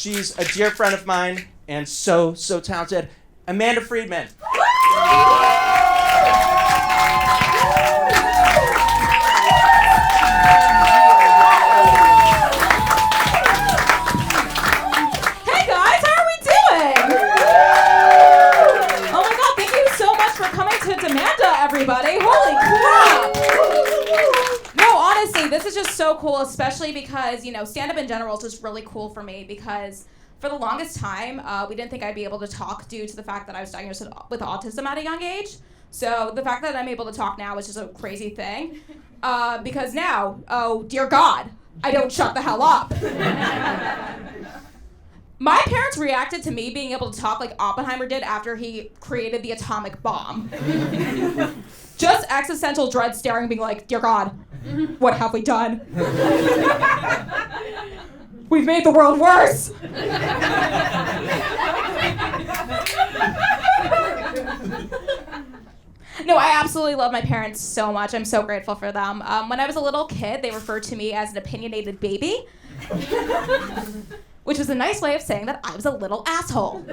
She's a dear friend of mine and so talented. Amanda Friedman. Everybody, holy crap! No, honestly, this is just so cool, especially because, stand-up in general is just really cool for me because for the longest time, we didn't think I'd be able to talk due to the fact that I was diagnosed with autism at a young age. So the fact that I'm able to talk now is just a crazy thing. Because now, oh dear God, I don't shut the hell up. My parents reacted to me being able to talk like Oppenheimer did after he created the atomic bomb. Just existential dread staring, being like, dear God, what have we done? We've made the world worse. No, I absolutely love my parents so much. I'm so grateful for them. When I was a little kid, they referred to me as an opinionated baby. Which is a nice way of saying that I was a little asshole.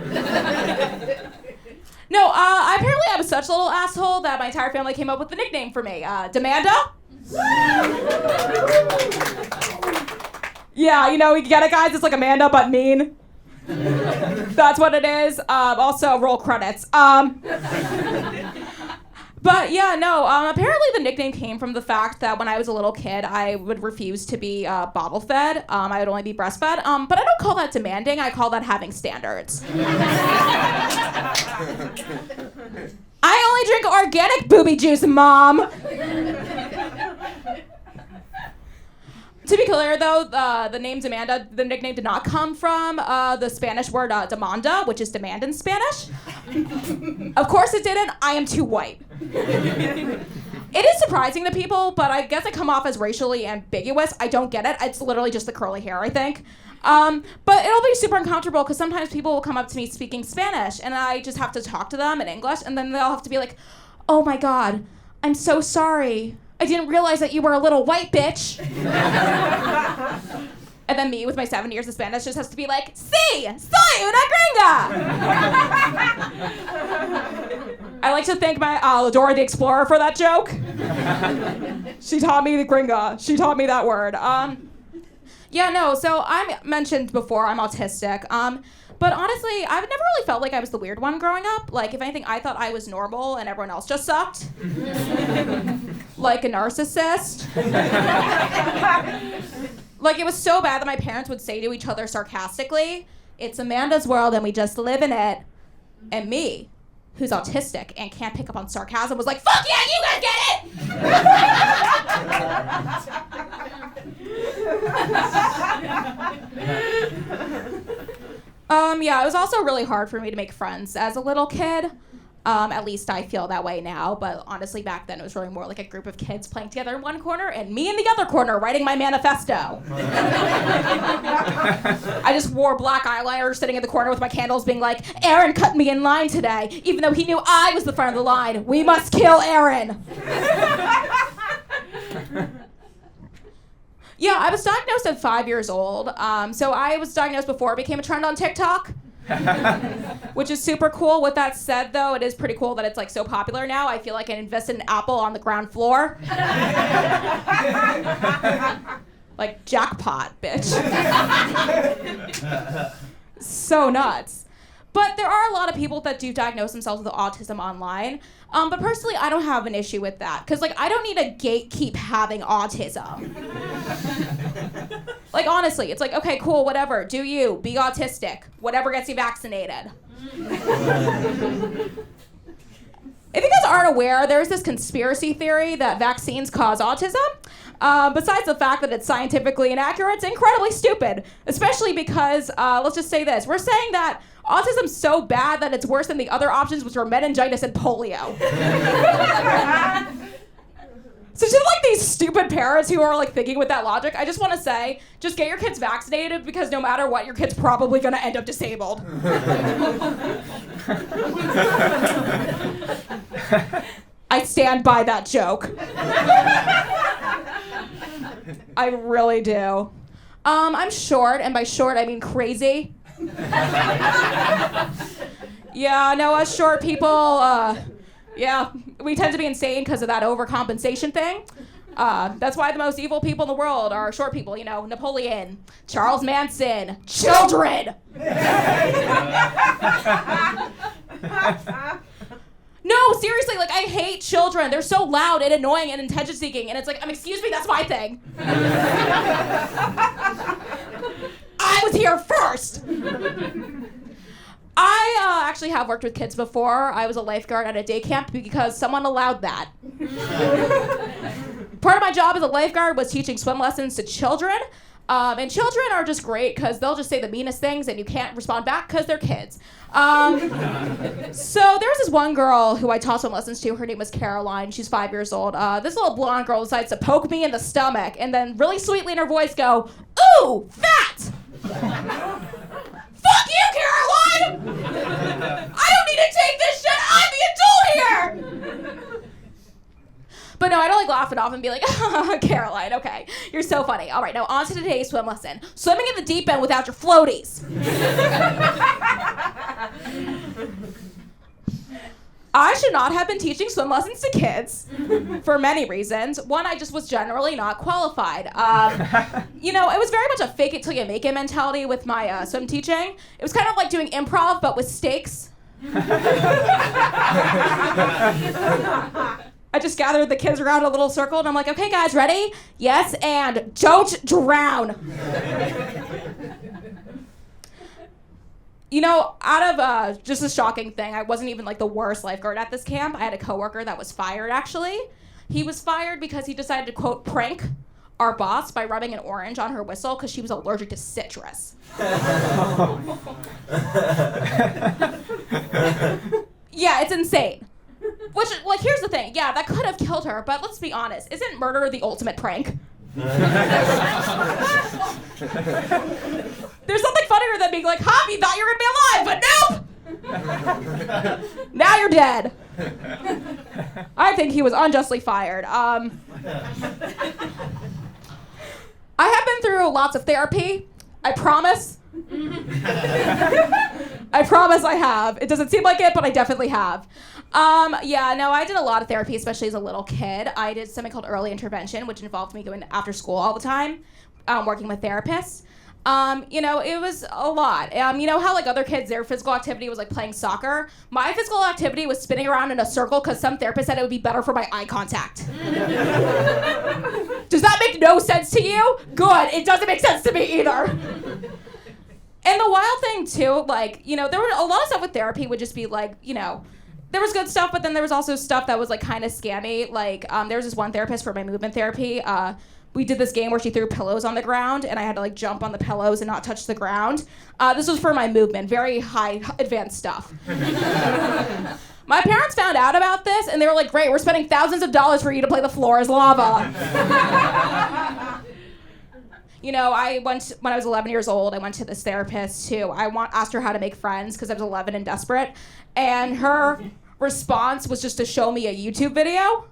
No, apparently I was such a little asshole that my entire family came up with the nickname for me, DEMANDA. Yeah, you get it, guys? It's like Amanda, but mean. That's what it is. Also, roll credits. But yeah, no, apparently the nickname came from the fact that when I was a little kid, I would refuse to be bottle fed. I would only be breastfed. But I don't call that demanding, I call that having standards. I only drink organic booby juice, Mom. To be clear, though, the name Demanda, the nickname did not come from the Spanish word demanda, which is demand in Spanish. Of course it didn't. I am too white. It is surprising to people, but I guess I come off as racially ambiguous. I don't get it. It's literally just the curly hair, I think. But it'll be super uncomfortable because sometimes people will come up to me speaking Spanish, and I just have to talk to them in English, and then they'll have to be like, oh my God, I'm so sorry. I didn't realize that you were a little white bitch. And then me with my 7 years of Spanish just has to be like, sí, soy una gringa. I like to thank my Dora the Explorer for that joke. She taught me the gringa. She taught me that word. Yeah, no, so I mentioned before I'm autistic. But honestly, I've never really felt like I was the weird one growing up. Like, if anything, I thought I was normal and everyone else just sucked. Like a narcissist. Like, it was so bad that my parents would say to each other sarcastically, it's Amanda's world and we just live in it. And me, who's autistic and can't pick up on sarcasm, was like, fuck yeah, you guys get it! Yeah, it was also really hard for me to make friends as a little kid. At least I feel that way now, but honestly back then it was really more like a group of kids playing together in one corner and me in the other corner writing my manifesto. I just wore black eyeliner sitting in the corner with my candles being like, Aaron cut me in line today, even though he knew I was the front of the line. We must kill Aaron. Yeah, I was diagnosed at 5 years old. So I was diagnosed before it became a trend on TikTok. Which is super cool. With that said, though, it is pretty cool that it's like so popular now. I feel like I invested in Apple on the ground floor. Like jackpot, bitch. So nuts. But there are a lot of people that do diagnose themselves with autism online. But personally, I don't have an issue with that. Because, like, I don't need to gatekeep having autism. Like, honestly, it's like, okay, cool, whatever. Do you. Be autistic. Whatever gets you vaccinated. If you guys aren't aware, there's this conspiracy theory that vaccines cause autism. Besides the fact that it's scientifically inaccurate, it's incredibly stupid. Especially because, let's just say this. We're saying that autism's so bad that it's worse than the other options, which are meningitis and polio. So to like these stupid parents who are like thinking with that logic, I just want to say, just get your kids vaccinated because no matter what, your kid's probably going to end up disabled. I stand by that joke. I really do. I'm short, and by short I mean crazy. Yeah, no, us short people, yeah, we tend to be insane because of that overcompensation thing. That's why the most evil people in the world are short people, you know, Napoleon, Charles Manson, children! No, seriously, like, I hate children. They're so loud and annoying and attention-seeking, and it's like, excuse me, that's my thing. I was here first! I actually have worked with kids before. I was a lifeguard at a day camp because someone allowed that. Part of my job as a lifeguard was teaching swim lessons to children. And children are just great because they'll just say the meanest things and you can't respond back because they're kids. So there was this one girl who I taught swim lessons to. Her name was Caroline. She's 5 years old. This little blonde girl decides to poke me in the stomach and then really sweetly in her voice go, "Ooh, fat!" Fuck you, Caroline! I don't need to take this shit. I'm the adult here! But no, I don't like laugh it off and be like, Caroline, okay, you're so funny. All right, now on to today's swim lesson. Swimming in the deep end without your floaties. I should not have been teaching swim lessons to kids for many reasons. One, I just was generally not qualified. You know, it was very much a fake it till you make it mentality with my swim teaching. It was kind of like doing improv, but with stakes. I just gathered the kids around a little circle and I'm like, okay guys, ready? Yes, and don't drown. You know, out of just a shocking thing, I wasn't even like the worst lifeguard at this camp. I had a coworker that was fired actually. He was fired because he decided to quote prank our boss by rubbing an orange on her whistle because she was allergic to citrus. Yeah, it's insane. Which, like, here's the thing. Yeah, that could have killed her, but let's be honest. Isn't murder the ultimate prank? There's something funnier than being like, "Ha, you thought you were gonna be alive, but nope! Now you're dead." I think he was unjustly fired. I have been through lots of therapy. I promise. I promise I have. It doesn't seem like it, but I definitely have. Yeah, no, I did a lot of therapy, especially as a little kid. I did something called early intervention, which involved me going after school all the time, working with therapists. You know, it was a lot. You know how like other kids, their physical activity was like playing soccer? My physical activity was spinning around in a circle because some therapist said it would be better for my eye contact. Does that make no sense to you? Good, it doesn't make sense to me either. And the wild thing too, like, you know, there were a lot of stuff with therapy would just be like, you know, there was good stuff, but then there was also stuff that was like kind of scammy. Like, there was this one therapist for my movement therapy. We did this game where she threw pillows on the ground and I had to like jump on the pillows and not touch the ground. This was for my movement, very high advanced stuff. My parents found out about this and they were like, "Great, we're spending thousands of dollars for you to play the floor is lava." You know, when I was 11 years old, I went to this therapist who asked her how to make friends because I was 11 and desperate. And her response was just to show me a YouTube video.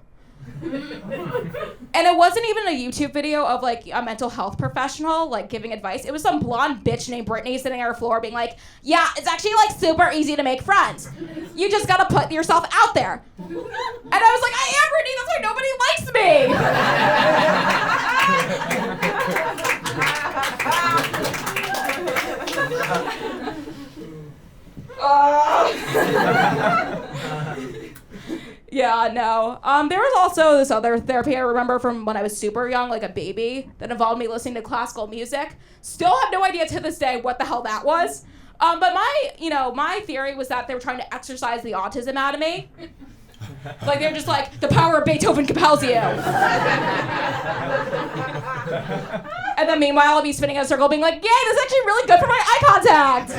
And it wasn't even a YouTube video of like a mental health professional like giving advice. It was some blonde bitch named Brittany sitting on her floor being like, "Yeah, it's actually like super easy to make friends. You just gotta put yourself out there." And I was like, "I am Brittany, that's why nobody likes me." Yeah, no. There was also this other therapy I remember from when I was super young, like a baby, that involved me listening to classical music. Still have no idea to this day what the hell that was. But my theory was that they were trying to exercise the autism out of me. Like they were just like, the power of Beethoven compels you. And then meanwhile I'll be spinning in a circle being like, "Yay, this is actually really good for my eye contact."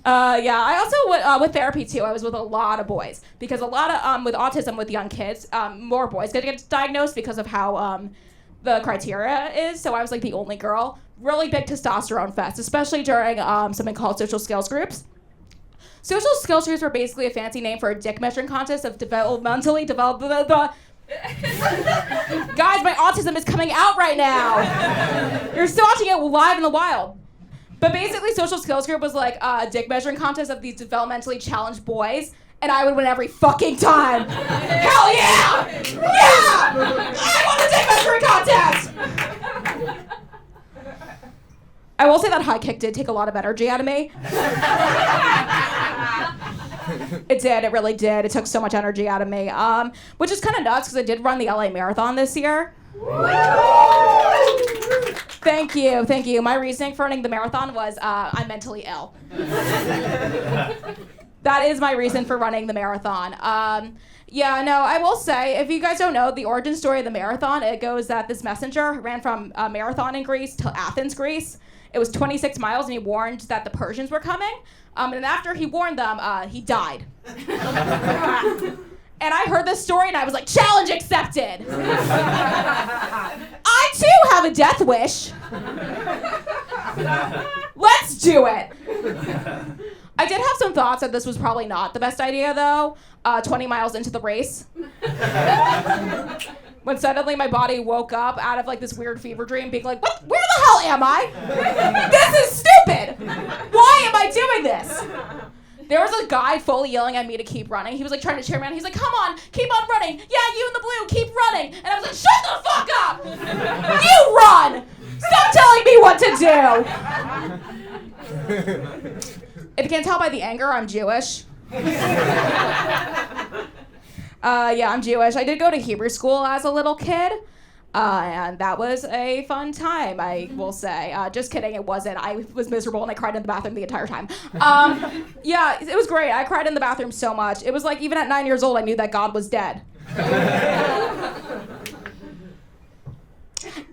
Yeah, I also with therapy too. I was with a lot of boys because a lot of with autism with young kids, more boys get diagnosed because of how the criteria is. So I was like the only girl. Really big testosterone fest, especially during something called social skills groups. Social skills groups were basically a fancy name for a dick measuring contest of developmentally developed. Guys, my autism is coming out right now. You're still watching it live in the wild. But basically, Social Skills Group was like a dick measuring contest of these developmentally challenged boys, and I would win every fucking time. Hell yeah! Yeah! I won the dick measuring contest! I will say that high kick did take a lot of energy out of me. It did, it really did. It took so much energy out of me. Which is kind of nuts because I did run the LA Marathon this year. Thank you, thank you. My reasoning for running the marathon was I'm mentally ill. That is my reason for running the marathon. Yeah, no, I will say, if you guys don't know, the origin story of the marathon, it goes that this messenger ran from Marathon in Greece to Athens, Greece. It was 26 miles, and he warned that the Persians were coming. And after he warned them, he died. And I heard this story, and I was like, challenge accepted. I, too, have a death wish. Let's do it. I did have some thoughts that this was probably not the best idea, though. 20 miles into the race. When suddenly my body woke up out of like this weird fever dream being like, what? Where the hell am I? This is stupid. Why am I doing this? There was a guy fully yelling at me to keep running. He was like trying to cheer me on. He's like, come on, keep on running. Yeah, you in the blue, keep running. And I was like, shut the fuck up. You run. Stop telling me what to do. If you can't tell by the anger, I'm Jewish. Yeah, I'm Jewish. I did go to Hebrew school as a little kid, and that was a fun time, I will say. Just kidding, it wasn't. I was miserable and I cried in the bathroom the entire time. Yeah, it was great. I cried in the bathroom so much. It was like even at 9 years old, I knew that God was dead.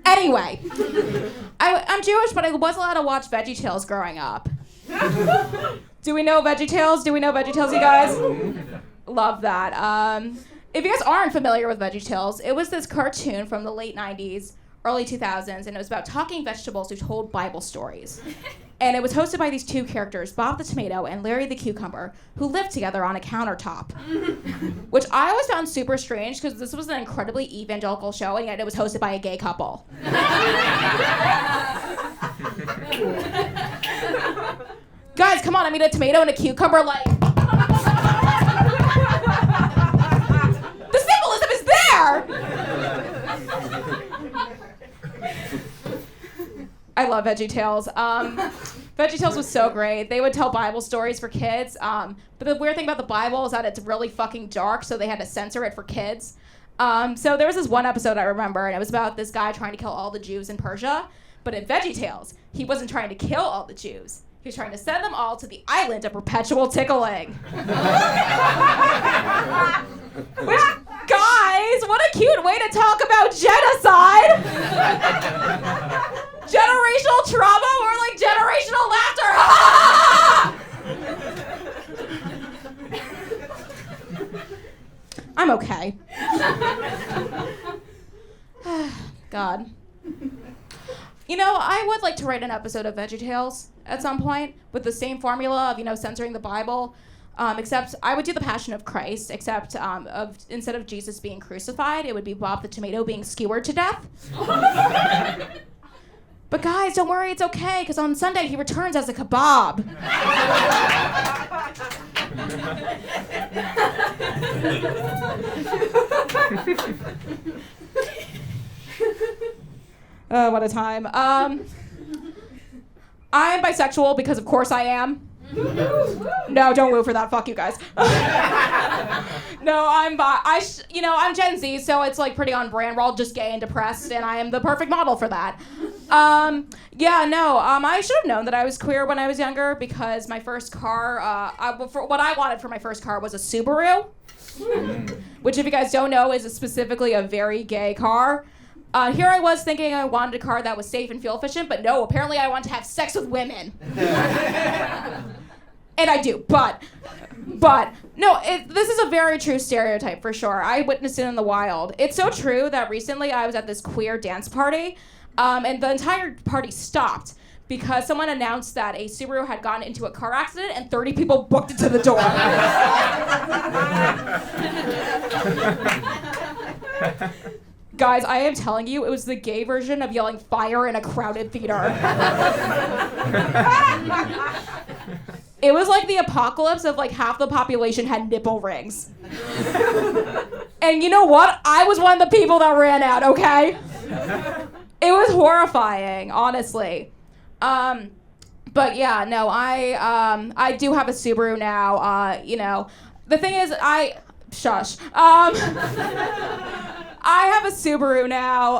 Anyway, I'm Jewish, but I was allowed to watch VeggieTales growing up. Do we know VeggieTales? Do we know VeggieTales, you guys? Love that. If you guys aren't familiar with VeggieTales, it was this cartoon from the late 90s, early 2000s, and it was about talking vegetables who told Bible stories. And it was hosted by these two characters, Bob the Tomato and Larry the Cucumber, who lived together on a countertop. Which I always found super strange because this was an incredibly evangelical show, and yet it was hosted by a gay couple. Guys, come on, I mean a tomato and a cucumber, like... The symbolism is there! I love VeggieTales. VeggieTales was so great. They would tell Bible stories for kids, but the weird thing about the Bible is that it's really fucking dark, so they had to censor it for kids. So there was this one episode I remember, and it was about this guy trying to kill all the Jews in Persia, but in VeggieTales, he wasn't trying to kill all the Jews. He was trying to send them all to the island of perpetual tickling. Which, guys, what a cute way to talk about genocide! Generational trauma or like generational laughter! I'm okay. God. You know, I would like to write an episode of VeggieTales at some point with the same formula of, you know, censoring the Bible, except I would do the Passion of Christ, except instead of Jesus being crucified, it would be Bob the Tomato being skewered to death. But guys, don't worry, it's okay, because on Sunday he returns as a kebab. What a time. I'm bisexual because of course I am. No, don't woo for that. Fuck you guys. No, I'm I'm Gen Z, so it's like pretty on brand. We're all just gay and depressed, and I am the perfect model for that. I should have known that I was queer when I was younger because my first car, what I wanted for my first car was a Subaru, which if you guys don't know is specifically a very gay car. Here I was thinking I wanted a car that was safe and fuel efficient, but no, apparently I want to have sex with women. And I do, but no, this is a very true stereotype for sure. I witnessed it in the wild. It's so true that recently I was at this queer dance party, and the entire party stopped because someone announced that a Subaru had gotten into a car accident and 30 people booked it to the door. Guys, I am telling you, it was the gay version of yelling fire in a crowded theater. It was like the apocalypse of like half the population had nipple rings. And you know what? I was one of the people that ran out, okay? It was horrifying, honestly. But yeah, no, I do have a Subaru now. You know, the thing is, shush. I have a Subaru now,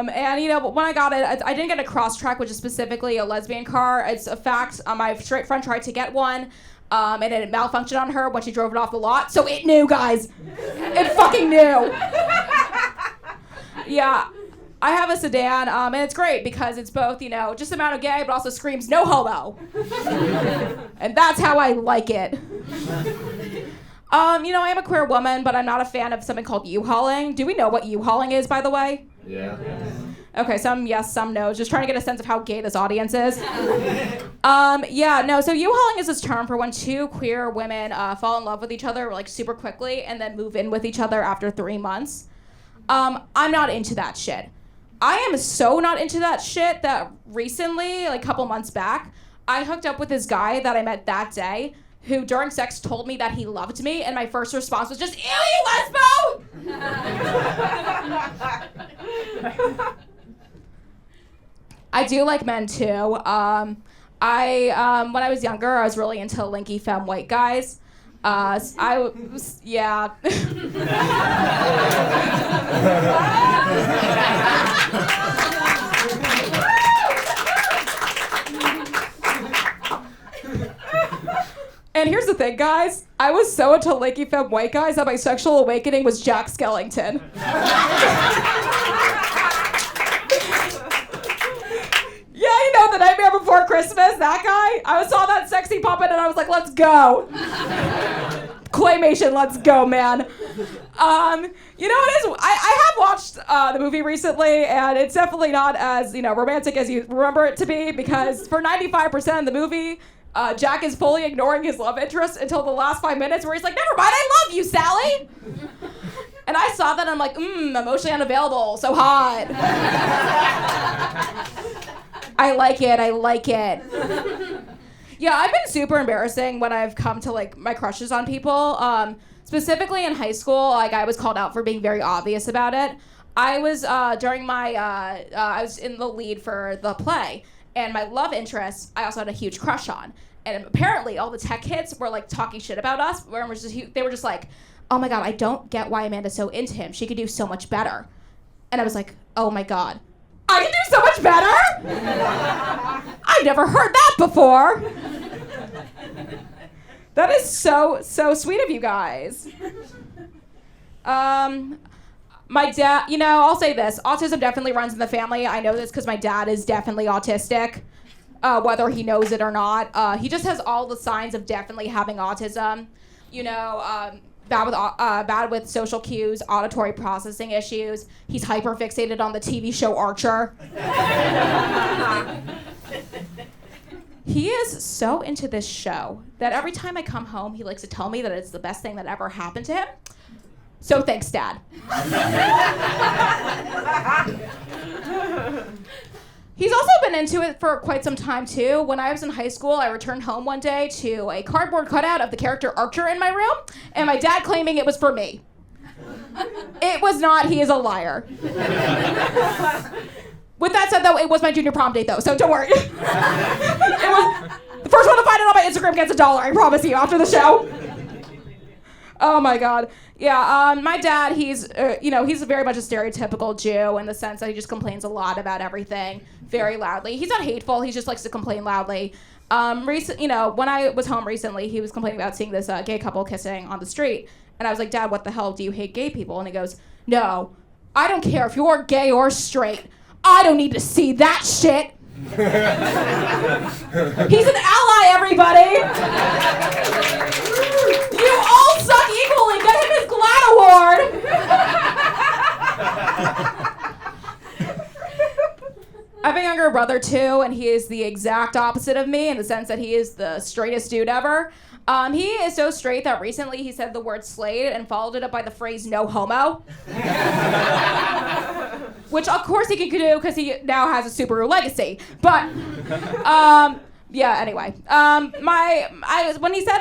and you know, when I got it, I didn't get a Crosstrek, which is specifically a lesbian car. It's a fact. My straight friend tried to get one, and it malfunctioned on her when she drove it off the lot. So it knew, guys. It fucking knew. Yeah, I have a sedan, and it's great because it's both, you know, just amount of gay, but also screams no homo. And that's how I like it. You know, I am a queer woman, but I'm not a fan of something called U-hauling. Do we know what U-hauling is, by the way? Yeah. Okay, some yes, some no. Just trying to get a sense of how gay this audience is. Yeah, no, so U-hauling is this term for when two queer women fall in love with each other like super quickly and then move in with each other after 3 months. I'm not into that shit. I am so not into that shit that recently, like a couple months back, I hooked up with this guy that I met that day who during sex told me that he loved me, and my first response was just, ew, you lesbo! I do like men too. When I was younger, I was really into linky femme white guys. Yeah. And here's the thing, guys. I was so into linky femme white guys that my sexual awakening was Jack Skellington. Yeah, you know, The Nightmare Before Christmas, that guy. I saw that sexy puppet and I was like, let's go. Claymation, let's go, man. You know, it is. I have watched the movie recently, and it's definitely not as, you know, romantic as you remember it to be, because for 95% of the movie, Jack is fully ignoring his love interest until the last 5 minutes where he's like, never mind, I love you, Sally. And I saw that and I'm like, emotionally unavailable, so hot. I like it. Yeah, I've been super embarrassing when I've come to like my crushes on people. Specifically in high school, like I was called out for being very obvious about it. I was during my I was in the lead for the play, and my love interest I also had a huge crush on. And apparently all the tech kids were like talking shit about us. They were just like, oh my god, I don't get why Amanda's so into him. She could do so much better. And I was like, oh my god, I can do so much better? I've never heard that before. That is so sweet of you guys. My dad, you know, I'll say this. Autism definitely runs in the family. I know this because my dad is definitely autistic, whether he knows it or not. He just has all the signs of definitely having autism. You know, bad with social cues, auditory processing issues. He's hyperfixated on the TV show Archer. He is so into this show that every time I come home, he likes to tell me that it's the best thing that ever happened to him. So thanks, Dad. He's also been into it for quite some time, too. When I was in high school, I returned home one day to a cardboard cutout of the character Archer in my room, and my dad claiming it was for me. It was not. He is a liar. With that said, though, it was my junior prom date, though, so don't worry. It was the first one to find it on my Instagram gets $1, I promise you, after the show. Oh my god. Yeah, my dad, he's, you know, he's very much a stereotypical Jew in the sense that he just complains a lot about everything very loudly. He's not hateful, he just likes to complain loudly. You know, when I was home recently, he was complaining about seeing this gay couple kissing on the street. And I was like, Dad, what the hell, do you hate gay people? And he goes, no, I don't care if you're gay or straight. I don't need to see that shit. He's an ally, everybody. You all suck equally. Get him his GLAAD award. I have a younger brother too, and he is the exact opposite of me in the sense that he is the straightest dude ever. He is so straight that recently he said the word slayed and followed it up by the phrase no homo. Which of course he can do because he now has a Subaru Legacy. But, yeah, anyway. When he said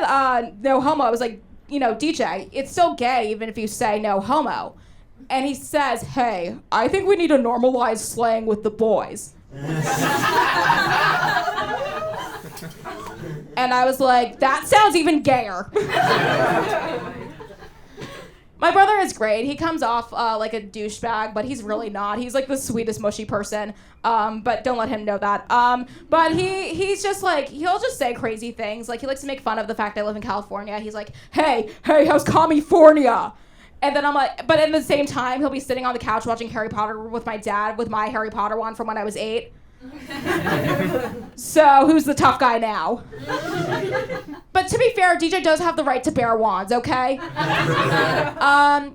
no homo, I was like, DJ, it's still gay even if you say no homo. And he says, hey, I think we need to normalize slaying with the boys. And I was like, that sounds even gayer. My brother is great. He comes off like a douchebag, but he's really not. He's like the sweetest, mushy person. But don't let him know that. But he's just like, he'll just say crazy things. Like, he likes to make fun of the fact I live in California. He's like, hey, how's California? And then I'm like, but at the same time, he'll be sitting on the couch watching Harry Potter with my dad with my Harry Potter one from when I was 8. So who's the tough guy now? But to be fair, DJ does have the right to bear wands, okay? My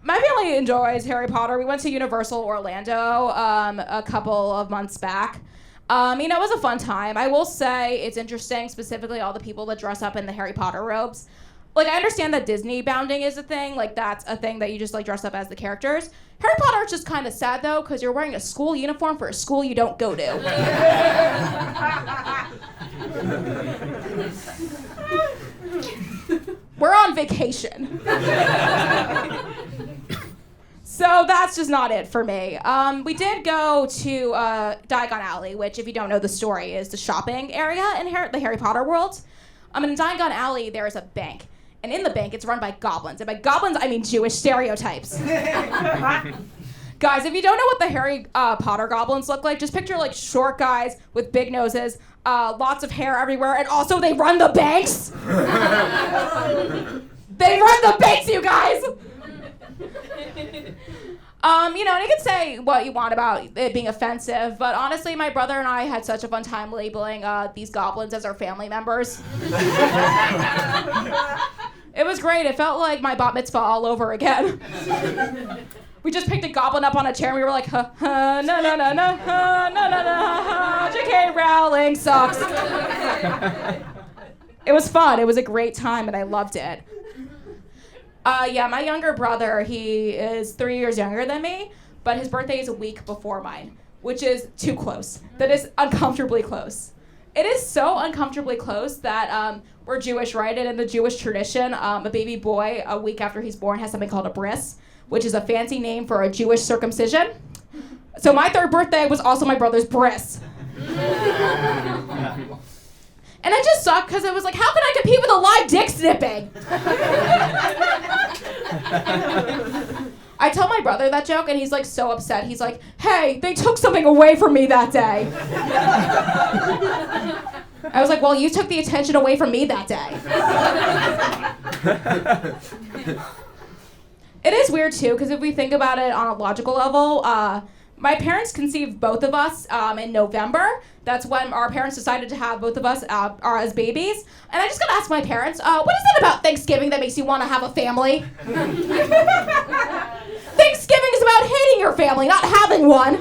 family enjoys Harry Potter. We went to Universal Orlando a couple of months back. It was a fun time. I will say it's interesting, specifically all the people that dress up in the Harry Potter robes. Like, I understand that Disney bounding is a thing. Like, that's a thing that you just, like, dress up as the characters. Harry Potter is just kind of sad, though, because you're wearing a school uniform for a school you don't go to. We're on vacation. So that's just not it for me. We did go to Diagon Alley, which, if you don't know the story, is the shopping area in the Harry Potter world. In Diagon Alley, there is a bank. And in the bank, it's run by goblins. And by goblins, I mean Jewish stereotypes. Guys, if you don't know what the Harry Potter goblins look like, just picture like short guys with big noses, lots of hair everywhere, and also they run the banks. They run the banks, you guys! And you can say what you want about it being offensive, but honestly, my brother and I had such a fun time labeling these goblins as our family members. It was great. It felt like my bat mitzvah all over again. We just picked a goblin up on a chair and we were like, no, J.K. Rowling sucks. It was fun. It was a great time and I loved it. My younger brother, he is 3 years younger than me, but his birthday is a week before mine, which is too close. That is uncomfortably close. It is so uncomfortably close that we're Jewish, right? And in the Jewish tradition, a baby boy, a week after he's born, has something called a bris, which is a fancy name for a Jewish circumcision. So my third birthday was also my brother's bris. And I just sucked because it was like, how can I compete with a live dick snipping? I tell my brother that joke and he's like so upset. He's like, hey, they took something away from me that day. I was like, well, you took the attention away from me that day. It is weird too, because if we think about it on a logical level, my parents conceived both of us in November. That's when our parents decided to have both of us as babies. And I just gotta ask my parents, what is it about Thanksgiving that makes you want to have a family? Thanksgiving is about hating your family, not having one.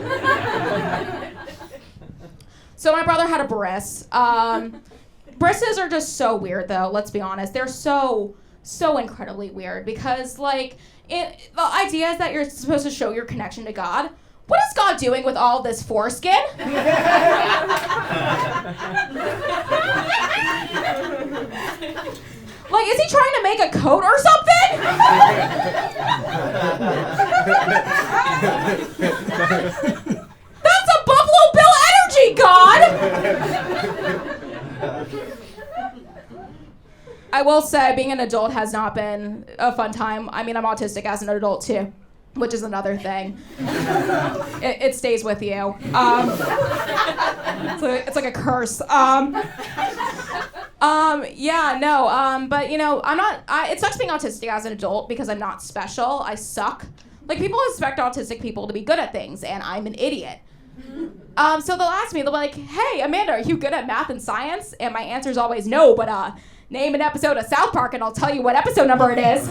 So my brother had a bris. Brises are just so weird, though, let's be honest. They're so incredibly weird because, like, the idea is that you're supposed to show your connection to God. What is God doing with all this foreskin? Like, is he trying to make a coat or something? That's a Buffalo Bill energy, God! I will say, being an adult has not been a fun time. I mean, I'm autistic as an adult, too, which is another thing. It stays with you. It's like a curse. But it sucks being autistic as an adult because I'm not special. I suck. Like, people expect autistic people to be good at things, and I'm an idiot. So they'll ask me, they'll be like, hey, Amanda, are you good at math and science? And my answer is always no, but name an episode of South Park and I'll tell you what episode number it is.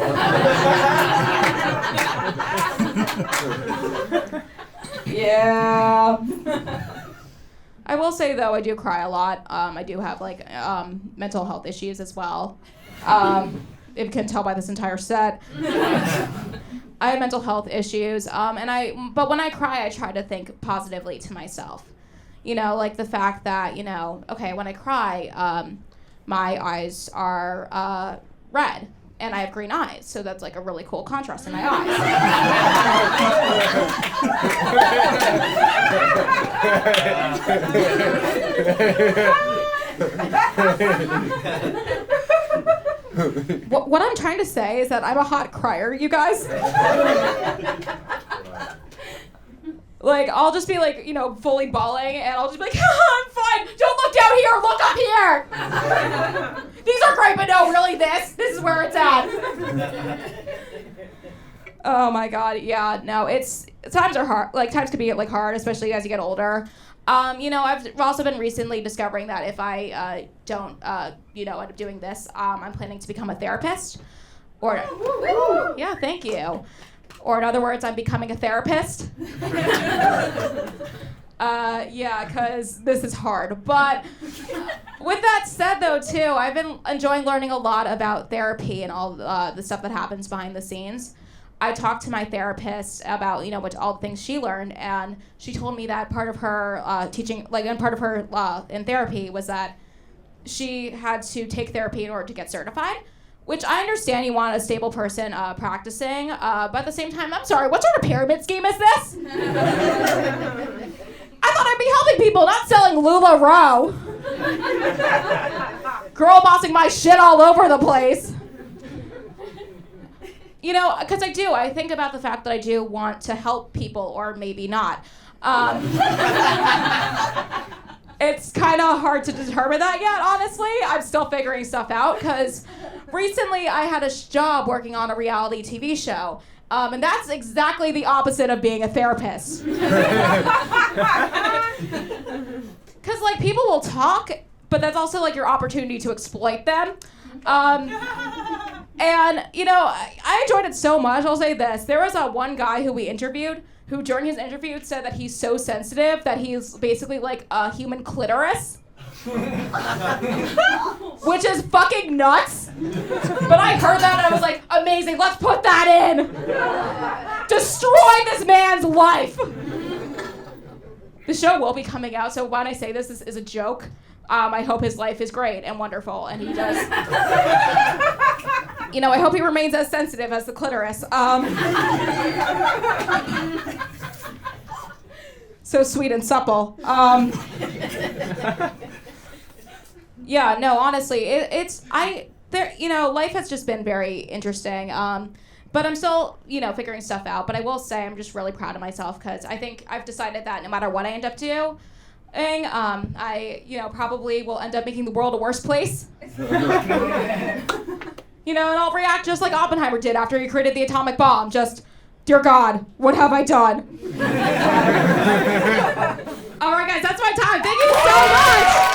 Yeah. I will say though, I do cry a lot. I do have like mental health issues as well. If you can tell by this entire set. I have mental health issues, but when I cry, I try to think positively to myself. You know, like the fact that, you know, okay, when I cry, my eyes are red, and I have green eyes, so that's like a really cool contrast in my eyes. What I'm trying to say is that I'm a hot crier, you guys. Like, I'll just be like, you know, fully bawling, and I'll just be like, I'm fine, don't look down here, look up here. These are great, but no, really this is where it's at. Oh my God, yeah, no, times are hard, like, times can be, like, hard, especially as you get older. You know, I've also been recently discovering that if I don't, you know, end up doing this, I'm planning to become a therapist. Or, yeah, thank you. Or in other words, I'm becoming a therapist. Yeah, because this is hard. But with that said, though, too, I've been enjoying learning a lot about therapy and all the stuff that happens behind the scenes. I talked to my therapist about, you know, all the things she learned, and she told me that part of her teaching, like, and part of her in therapy was that she had to take therapy in order to get certified. Which I understand you want a stable person practicing, but at the same time, I'm sorry, what sort of pyramid scheme is this? I thought I'd be helping people, not selling LuLaRoe. Girl bossing my shit all over the place. You know, because I think about the fact that I do want to help people, or maybe not. It's kind of hard to determine that yet, honestly. I'm still figuring stuff out, because recently I had a job working on a reality TV show, and that's exactly the opposite of being a therapist. Because, like, people will talk, but that's also, like, your opportunity to exploit them. And, you know, I enjoyed it so much. I'll say this. There was one guy who we interviewed who during his interview said that he's so sensitive that he's basically like a human clitoris. Which is fucking nuts. But I heard that and I was like, amazing, let's put that in. Destroy this man's life. The show will be coming out, so when I say this is a joke, I hope his life is great and wonderful, and he does. You know, I hope he remains as sensitive as the clitoris. So sweet and supple. Yeah, no, honestly, you know, life has just been very interesting. But I'm still, you know, figuring stuff out. But I will say I'm just really proud of myself, because I think I've decided that no matter what I end up doing, I, you know, probably will end up making the world a worse place. You know, and I'll react just like Oppenheimer did after he created the atomic bomb. Just, dear God, what have I done? All right, guys, that's my time. Thank you so much.